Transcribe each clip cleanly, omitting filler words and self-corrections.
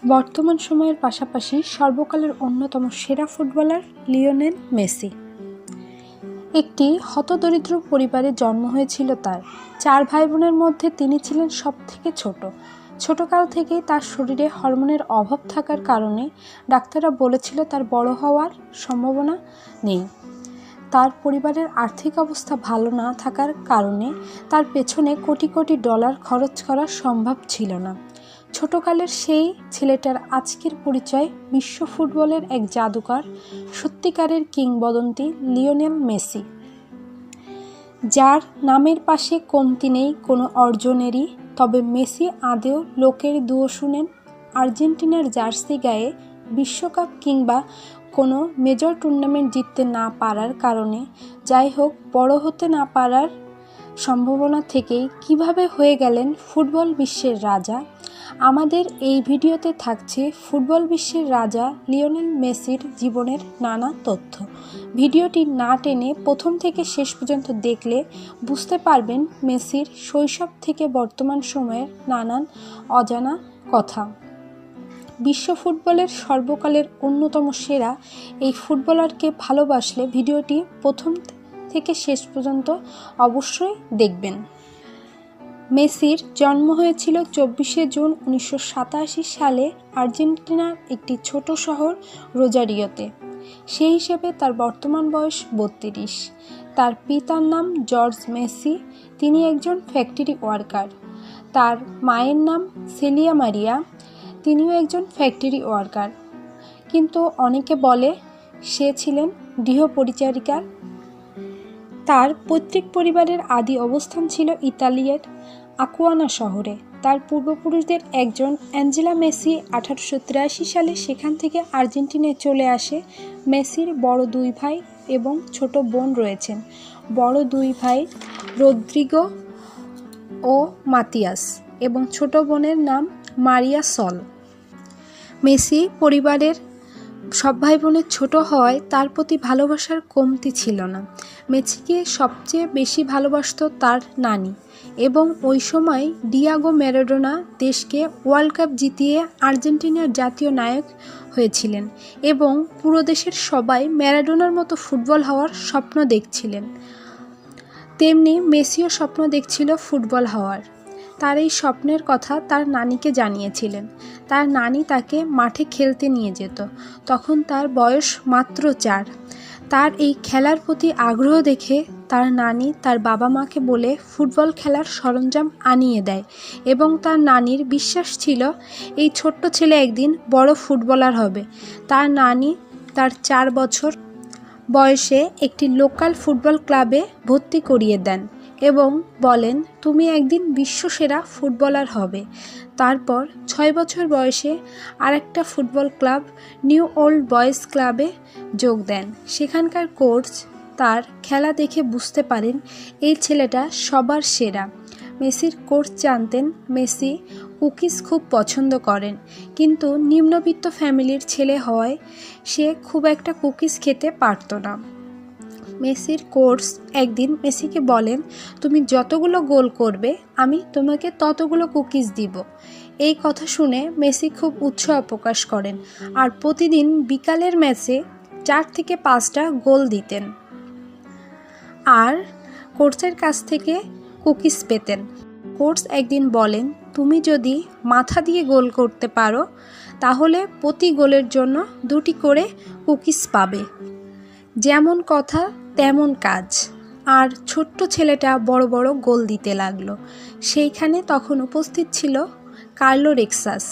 বর্তমান সময়ের পাশাপাশি সর্বকালের অন্যতম সেরা ফুটবলার লিওনেল মেসি। একটি হতদরিদ্র পরিবারে জন্ম হয়েছিল তার। 4 ভাই বোনের মধ্যে তিনি ছিলেন সবথেকে ছোট। ছোটকাল থেকেই তার শরীরে হরমোনের অভাব থাকার কারণে ডাক্তাররা বলেছিল তার বড় হওয়ার সম্ভাবনা নেই। তার পরিবারের আর্থিক অবস্থা ভালো না থাকার কারণে তার পেছনে কোটি কোটি ডলার খরচ করা সম্ভব ছিল না। ছোটকালের সেই ছেলেটার আজকের পরিচয় বিশ্ব ফুটবলের এক জাদুকর, সত্যিকারের কিংবদন্তি লিওনেল মেসি, যার নামের পাশে কমতি নেই কোনো অর্জনেরই। তবে মেসি আদৌ লোকের দুয়ো শুনেন? আর্জেন্টিনার জার্সি গায়ে বিশ্বকাপ কিংবা কোনো মেজর টুর্নামেন্ট জিততে না পারার কারণে, যাই হোক, বড় হতে না পারার সম্ভাবনা থেকেই কিভাবে হয়ে গেলেন ফুটবল বিশ্বের রাজা? আমাদের এই ভিডিওতে থাকছে ফুটবল বিশ্বের রাজা লিওনেল মেসির জীবনের নানা তথ্য। ভিডিওটি না টেনে প্রথম থেকে শেষ পর্যন্ত দেখলে বুঝতে পারবেন মেসির শৈশব থেকে বর্তমান সময়ের নানান অজানা কথা। বিশ্ব ফুটবলের সর্বকালের অন্যতম সেরা এই ফুটবলারকে ভালোবাসলে ভিডিওটি প্রথম থেকে শেষ পর্যন্ত অবশ্যই দেখবেন। মেসির জন্ম হয়েছিল 24শে জুন 1987 সালে আর্জেন্টিনার একটি ছোট শহর রোজারিওতে। সেই হিসেবে তার বর্তমান বয়স 32। তার পিতার নাম জর্জ মেসি, তিনি একজন ফ্যাক্টরি ওয়ার্কার। তার মায়ের নাম সেলিয়া মারিয়া, তিনিও একজন ফ্যাক্টরি ওয়ার্কার, কিন্তু অনেকে বলে সে ছিলেন গৃহপরিচারিকা। তার পৈতৃক পরিবারের আদি অবস্থান ছিল ইতালির আকুয়ানা শহরে। তার পূর্বপুরুষদের একজন অ্যাঞ্জেলা মেসি 1883 সালে সেখান থেকে আর্জেন্টিনায় চলে আসে। মেসির বড় 2 ভাই এবং ছোট বোন রয়েছেন। বড় 2 ভাই রদ্রিগো ও মাতিয়াস এবং ছোট বোনের নাম মারিয়া সল। মেসি পরিবারের সব ভাই বোনের ছোট হওয়ায় তার প্রতি ভালোবাসার কমতি ছিল না। মেসিকে সবচেয়ে বেশি ভালোবাসত তার নানি, এবং ওই সময় ডিয়াগো ম্যারাডোনা দেশকে ওয়ার্ল্ড কাপ জিতিয়ে আর্জেন্টিনার জাতীয় নায়ক হয়েছিলেন, এবং পুরো দেশের সবাই ম্যারাডোনার মতো ফুটবল হওয়ার স্বপ্ন দেখছিলেন। তেমনি মেসিও স্বপ্ন দেখছিল ফুটবল হওয়ার। তার এই স্বপ্নের কথা তার নানিকে জানিয়েছিলেন। তার নানি তাকে মাঠে খেলতে নিয়ে যেত। তখন তার বয়স মাত্র 4। তার এই খেলার প্রতি আগ্রহ দেখে তার নানি তার বাবা মাকে বলে ফুটবল খেলার সরঞ্জাম আনিয়ে দেয়, এবং তার নানির বিশ্বাস ছিল এই ছোট্ট ছেলে একদিন বড় ফুটবলার হবে। তার নানি তার 4 বছর বয়সে একটি লোকাল ফুটবল ক্লাবে ভর্তি করিয়ে দেন এবং বলেন, তুমি একদিন বিশ্বসেরা ফুটবলার হবে। তারপর 6 বছর বয়সে আরেকটা football club new old boys ক্লাবে যোগ দেন। সেখানকার কোচ তার খেলা দেখে বুঝতে পারেন এই ছেলেটা সবার সেরা। মেসির কোচ জানতেন মেসি কুকিজ খুব পছন্দ করেন, কিন্তু নিম্নবিত্ত ফ্যামিলির ছেলে হওয়ায় সে খুব একটা কুকিজ খেতে পারত না। মেসির কোচ একদিন মেসিকে বলেন, তুমি যতগুলো গোল করবে আমি তোমাকে ততগুলো কুকিজ দিব। এই কথা শুনে মেসি খুব উৎসাহ প্রকাশ করেন, আর প্রতিদিন বিকালের ম্যাচে 4 থেকে 5টা গোল দিতেন আর কোচের কাছ থেকে কুকিজ পেতেন। কোচ একদিন বলেন, তুমি যদি মাথা দিয়ে গোল করতে পারো তাহলে প্রতি গোলের জন্য 2টি করে কুকিজ পাবে। যেমন কথা তেমন কাজ, আর ছোট্ট ছেলেটা বড় বড় গোল দিতে লাগলো। সেইখানে তখন উপস্থিত ছিল কার্লো রেক্সাস,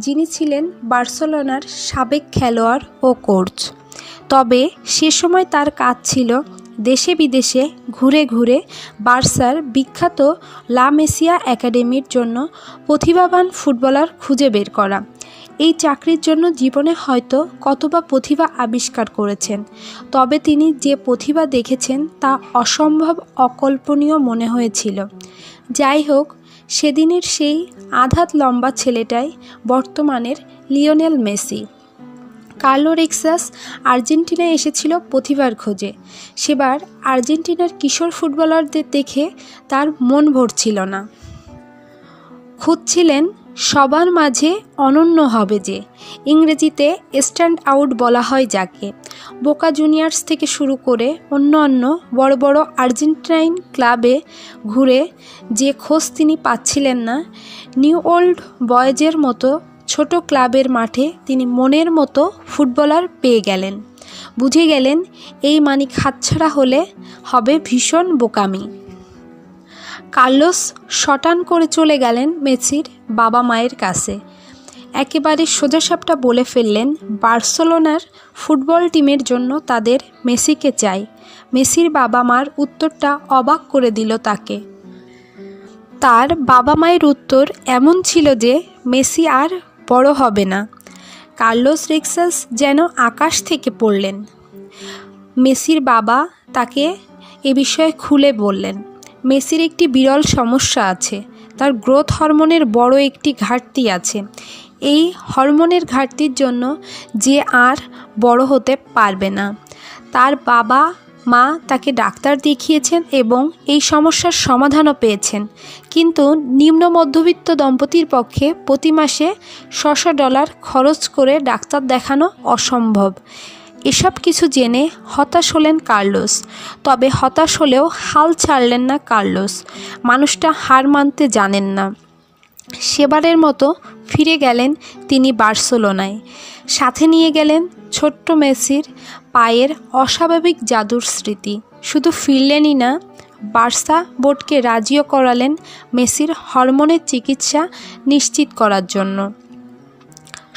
যিনি ছিলেন বার্সেলোনার সাবেক খেলোয়াড় ও কোচ। তবে সে সময় তার কাজ ছিল দেশে বিদেশে ঘুরে ঘুরে বার্সার বিখ্যাত লা মেসিয়া একাডেমির জন্য প্রতিভাবান ফুটবলার খুঁজে বের করা। এই চাকরির জন্য জীবনে হয়তো কতবা প্রতিভা আবিষ্কার করেছেন, তবে তিনি যে প্রতিভা দেখেছেন তা অসম্ভব অকল্পনীয় মনে হয়েছিল। যাই হোক, সেদিনের সেই আধাত লম্বা ছেলেটাই বর্তমানের লিওনেল মেসি। কার্লো রেক্সাস আর্জেন্টিনায় এসেছিল প্রতিভার খোঁজে। সেবার আর্জেন্টিনার কিশোর ফুটবলারদের দেখে তার মন ভরছিল না। খুঁজছিলেন সবার মাঝে অনন্য হবে যে, ইংরেজিতে স্ট্যান্ড আউট বলা হয় যাকে। বোকা জুনিয়র্স থেকে শুরু করে অন্য বড় বড় আর্জেন্টাইন ক্লাবে ঘুরে যে খোঁজ তিনি পাচ্ছিলেন না, নিউ ওল্ড বয়েজের মতো ছোট ক্লাবের মাঠে তিনি মনের মতো ফুটবলার পেয়ে গেলেন। বুঝে গেলেন এই মানিক হাতছাড়া হলে হবে ভীষণ বোকামি। কার্লোস শটান করে চলে গেলেন মেসির বাবা মায়ের কাছে। একেবারে সোজাসাপটা বলে ফেললেন বার্সেলোনার ফুটবল টিমের জন্য তাদের মেসিকে চাই। মেসির বাবা মার উত্তরটা অবাক করে দিল তাকে। তার বাবা মায়ের উত্তর এমন ছিল যে মেসি আর বড় হবে না। কার্লোস রিক্সাস যেন আকাশ থেকে পড়লেন। মেসির বাবা তাকে এ বিষয়ে খুলে বললেন, মেসির একটি বিরল সমস্যা আছে, তার গ্রোথ হরমোনের বড় একটি ঘাটতি আছে। এই হরমোনের ঘাটতির জন্য যে আর বড় হতে পারবে না। তার বাবা মা তাকে ডাক্তার দেখিয়েছেন এবং এই সমস্যার সমাধানও পেয়েছেন, কিন্তু নিম্ন মধ্যবিত্ত দম্পতির পক্ষে প্রতি মাসে $100 খরচ করে ডাক্তার দেখানো অসম্ভব। এসব কিছু জেনে হতাশ হলেন কার্লোস। তবে হতাশ হলেও হাল ছাড়লেন না কার্লোস। মানুষটা হার মানতে জানেন না। সেবারের মতো ফিরে গেলেন তিনি বার্সেলোনায়। সাথে নিয়ে গেলেন ছোট্ট মেসির পায়ের অস্বাভাবিক জাদুর স্মৃতি। শুধু ফিরলেনই না, বার্সা বোর্ডকে রাজিও করালেন মেসির হরমোনের চিকিৎসা নিশ্চিত করার জন্য।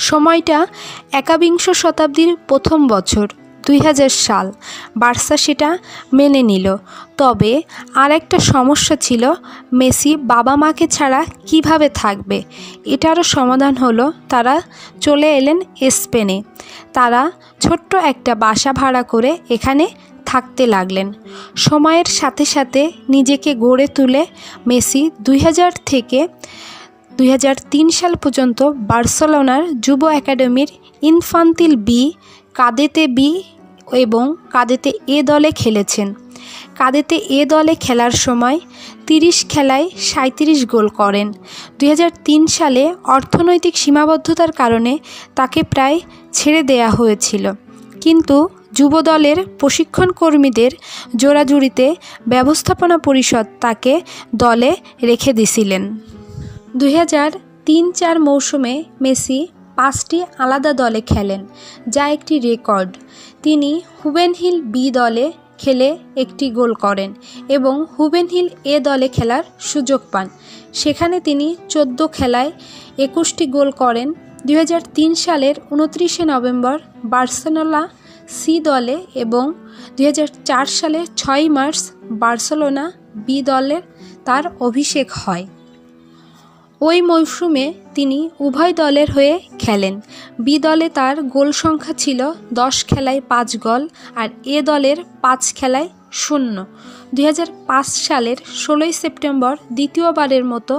সময়টা 21 শতাব্দীর প্রথম বছর, 2000 সাল। বার্সা সেটা মেনে নিল। তবে আর একটা সমস্যা ছিল, মেসি বাবা মাকে ছাড়া কিভাবে থাকবে। এটারও সমাধান হলো, তারা চলে এলেন স্পেনে। তারা ছোট্ট একটা বাসা ভাড়া করে এখানে থাকতে লাগলেন। সময়ের সাথে সাথে নিজেকে গড়ে তুলে মেসি 2000 থেকে 2003 সাল পর্যন্ত বার্সেলোনার যুব একাডেমির ইনফান্তিল বি, কাদেতে বি এবং কাদেতে এ দলে খেলেছেন। কাদেতে এ দলে খেলার সময় 30 খেলায় 37 গোল করেন। 2003 সালে অর্থনৈতিক সীমাবদ্ধতার কারণে তাকে প্রায় ছেড়ে দেয়া হয়েছিল, কিন্তু যুব দলের প্রশিক্ষণ কর্মীদের জোরাজুরিতে ব্যবস্থাপনা পরিষদ তাকে দলে রেখে দিয়েছিলেন। 2003-04 মৌসুমে মেসি 5টি আলাদা দলে খেলেন, যা একটি রেকর্ড। তিনি হুবেনহিল বি দলে খেলে 1টি গোল করেন এবং হুবেনহিল এ দলে খেলার সুযোগ পান। সেখানে তিনি 14 খেলায় 21টি গোল করেন। 2003 সালের 29 নভেম্বর বার্সেলোনা সি দলে এবং 2004 সালের 6 মার্চ বার্সেলোনা বি দলে তার অভিষেক হয়। ওই মৌসুমে তিনি উভয় দলের হয়ে খেলেন। বি দলে তার গোল সংখ্যা ছিল 10 খেলায় 5 গোল আর এ দলের 5 খেলায় 0। 2005 সালের 16 সেপ্টেম্বর দ্বিতীয়বারের মতো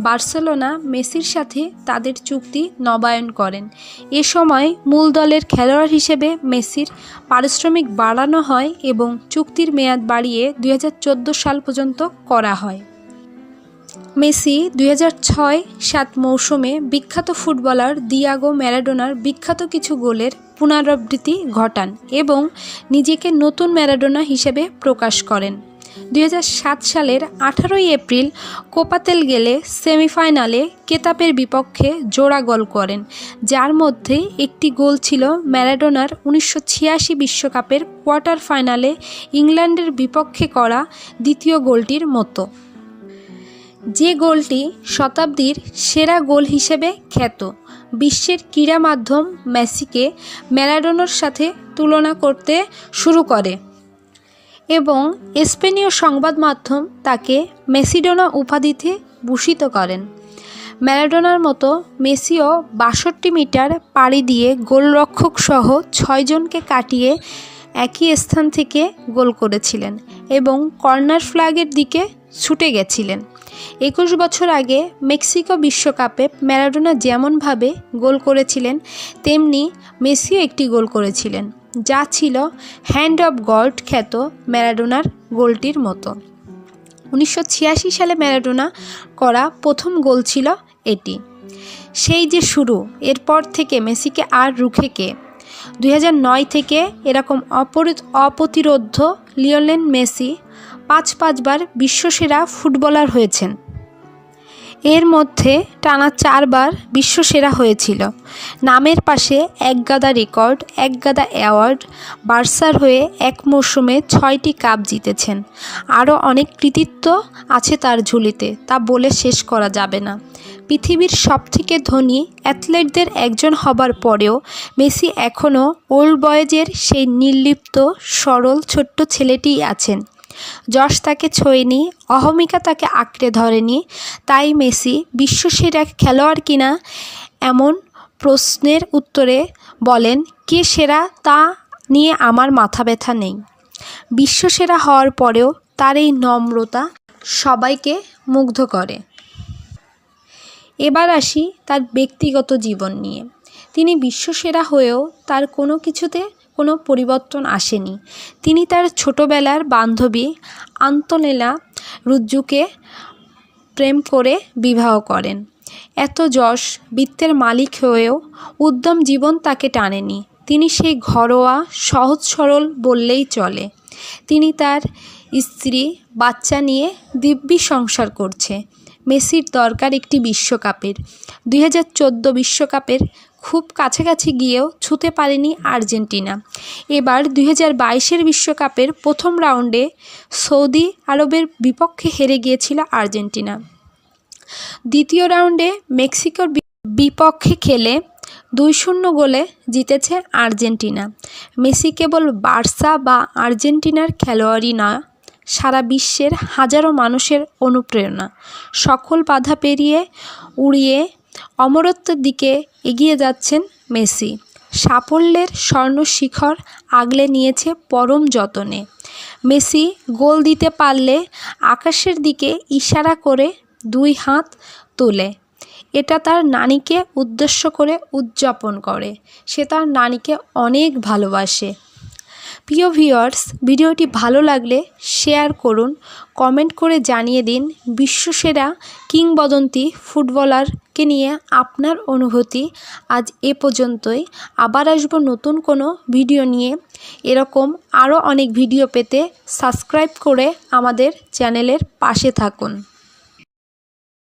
বার্সেলোনা মেসির সাথে তাদের চুক্তি নবায়ন করেন। এ সময় মূল দলের খেলোয়াড় হিসেবে মেসির পারিশ্রমিক বাড়ানো হয় এবং চুক্তির মেয়াদ বাড়িয়ে 2014 সাল পর্যন্ত করা হয়। মেসি 2006-07 মৌসুমে বিখ্যাত ফুটবলার দিয়াগো ম্যারাডোনার বিখ্যাত কিছু গোলের পুনরাবৃত্তি ঘটান এবং নিজেকে নতুন ম্যারাডোনা হিসেবে প্রকাশ করেন। 2007 সালের 18 এপ্রিল কোপা দেল রের সেমিফাইনালে কেতাপের বিপক্ষে জোড়া গোল করেন, যার মধ্যে একটি গোল ছিল ম্যারাডোনার 1986 বিশ্বকাপের কোয়ার্টার ফাইনালে ইংল্যান্ডের বিপক্ষে করা দ্বিতীয় গোলটির মতো। যে গোলটি শতাব্দীর সেরা গোল হিসেবে খ্যাত। বিশ্বের ক্রীড়া মাধ্যম মেসিকে ম্যারাডোনার সাথে তুলনা করতে শুরু করে এবং স্পেনীয় সংবাদ মাধ্যম তাকে মেসিডোনা উপাধিতে ভূষিত করেন। ম্যারাডোনার মতো মেসিও 62 মিটার পাড়ি দিয়ে গোলরক্ষক সহ 6 জনকে কাটিয়ে একই স্থান থেকে গোল করেছিলেন এবং কর্নার ফ্ল্যাগের দিকে ছুটে গেছিলেন। 21 বছর আগে মেক্সিকো বিশ্বকাপে ম্যারাডোনা যেমনভাবে গোল করেছিলেন, তেমনি মেসিও একটি গোল করেছিলেন, যা ছিল হ্যান্ড অফ গড খ্যাত ম্যারাডোনার গোলটির মতো। 1986 সালে ম্যারাডোনা করা প্রথম গোল ছিল এটি। সেই যে শুরু, এরপর থেকে মেসিকে আর রুখে কে? 2009 থেকে এরকম অপ্রতিরোধ্য লিওনেল মেসি 5বার বিশ্বসেরা ফুটবলার হয়েছেন। এর মধ্যে টানা 4বার বিশ্বসেরা হয়েছিল। নামের পাশে একগাদা রেকর্ড, একগাদা অ্যাওয়ার্ড। বার্সার হয়ে এক মৌসুমে 6টি কাপ জিতেছেন। আরও অনেক কৃতিত্ব আছে তার ঝুলিতে, তা বলে শেষ করা যাবে না। পৃথিবীর সবথেকে ধনী অ্যাথলেটদের একজন হবার পরেও মেসি এখনও ওল্ড বয়েজের সেই নির্লিপ্ত, সরল ছোট্ট ছেলেটিই আছেন। যশ তাকে ছোঁয়নি, অহমিকা তাকে আঁকড়ে ধরেনি। তাই মেসি বিশ্বসেরা খেলোয়াড় কিনা এমন প্রশ্নের উত্তরে বলেন, কে সেরা তা নিয়ে আমার মাথা ব্যথা নেই। বিশ্বসেরা হওয়ার পরেও তার এই নম্রতা সবাইকে মুগ্ধ করে। এবার আসি তার ব্যক্তিগত জীবন নিয়ে। তিনি বিশ্বসেরা হয়েও তার কোনো কিছুতে কোনো পরিবর্তন আসেনি। তিনি তার ছোটোবেলার বান্ধবী আন্তোনেলা রুজ্জুকে প্রেম করে বিবাহ করেন। এত যশ, বিত্তের মালিক হয়েও উদ্যম জীবন তাকে টানেনি। তিনি সেই ঘরোয়া, সহজ সরল বললেই চলে। তিনি তার স্ত্রী, বাচ্চা নিয়ে দিব্যি সংসার করছে। মেসির দরকার একটি বিশ্বকাপের। 2014 বিশ্বকাপের খুব কাছাকাছি গিয়েও ছুঁতে পারেনি আর্জেন্টিনা। এবার 2022 বিশ্বকাপের প্রথম রাউন্ডে সৌদি আরবের বিপক্ষে হেরে গিয়েছিল আর্জেন্টিনা। দ্বিতীয় রাউন্ডে মেক্সিকোর বিপক্ষে খেলে 2-0 গোলে জিতেছে আর্জেন্টিনা। মেসি কেবল বার্সা বা আর্জেন্টিনার খেলোয়াড়ই না, সারা বিশ্বের হাজারো মানুষের অনুপ্রেরণা। সকল বাধা পেরিয়ে উড়িয়ে অমরত্বের দিকে এগিয়ে যাচ্ছেন মেসি। সাফল্যের স্বর্ণ শিখর আগলে নিয়েছে পরম যতনে। মেসি গোল দিতে পারলে আকাশের দিকে ইশারা করে 2 হাত তোলে। এটা তার নানিকে উদ্দেশ্য করে উদযাপন করে। সে তার নানিকে অনেক ভালোবাসে। প্রিয় ভিউয়ার্স, ভিডিওটি ভালো লাগলে শেয়ার করুন, কমেন্ট করে জানিয়ে দিন বিশ্বসেরা কিংবদন্তি ফুটবলারকে নিয়ে আপনার অনুভূতি। আজ এ পর্যন্তই। আবার আসবো নতুন কোনো ভিডিও নিয়ে। এরকম আরও অনেক ভিডিও পেতে সাবস্ক্রাইব করে আমাদের চ্যানেলের পাশে থাকুন।